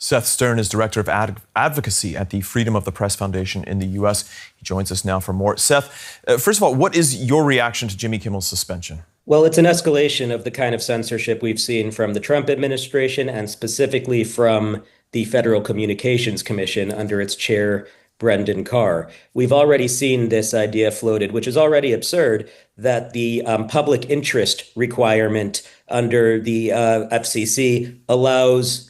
Seth Stern is Director of Advocacy at the Freedom of the Press Foundation in the U.S. He joins us now for more. Seth, first of all, what is your reaction to Jimmy Kimmel's suspension? Well, it's an escalation of the kind of censorship we've seen from the Trump administration and specifically from the Federal Communications Commission under its chair, Brendan Carr. We've already seen this idea floated, which is already absurd, that the public interest requirement under the FCC allows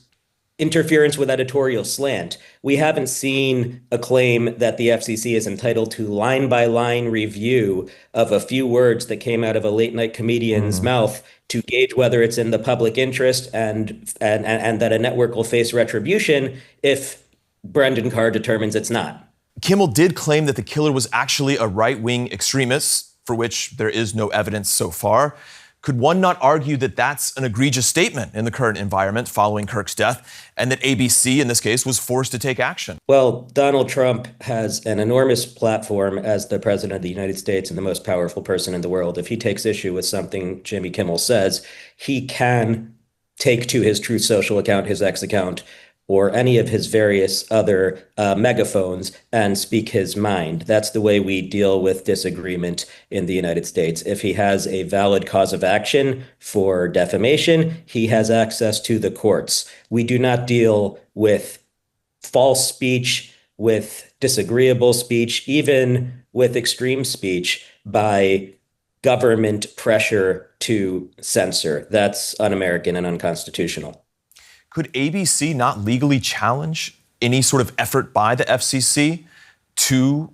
interference with editorial slant. We haven't seen a claim that the FCC is entitled to line-by-line review of a few words that came out of a late-night comedian's mouth to gauge whether it's in the public interest and that a network will face retribution if Brendan Carr determines it's not. Kimmel did claim that the killer was actually a right-wing extremist, for which there is no evidence so far. Could one not argue that that's an egregious statement in the current environment following Kirk's death, and that ABC, in this case, was forced to take action? Well, Donald Trump has an enormous platform as the president of the United States and the most powerful person in the world. If he takes issue with something Jimmy Kimmel says, he can take to his Truth Social account, his X account, or any of his various other megaphones and speak his mind. That's the way we deal with disagreement in the United States. If he has a valid cause of action for defamation, he has access to the courts. We do not deal with false speech, with disagreeable speech, even with extreme speech by government pressure to censor. That's un-American and unconstitutional. Could ABC not legally challenge any sort of effort by the FCC to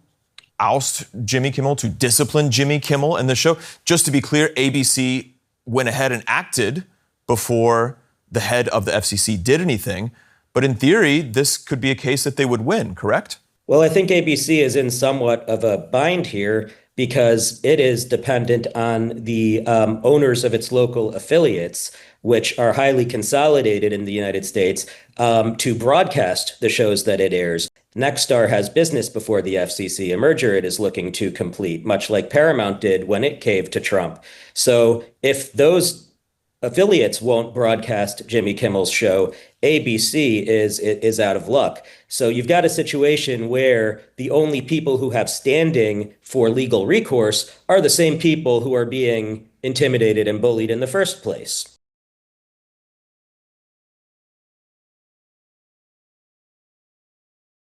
oust Jimmy Kimmel, to discipline Jimmy Kimmel and the show? Just to be clear, ABC went ahead and acted before the head of the FCC did anything. But in theory, this could be a case that they would win, correct? Well, I think ABC is in somewhat of a bind here because it is dependent on the owners of its local affiliates, which are highly consolidated in the United States, to broadcast the shows that it airs. Nexstar has business before the FCC, a merger it is looking to complete, much like Paramount did when it caved to Trump. So if those affiliates won't broadcast Jimmy Kimmel's show, ABC is out of luck. So you've got a situation where the only people who have standing for legal recourse are the same people who are being intimidated and bullied in the first place.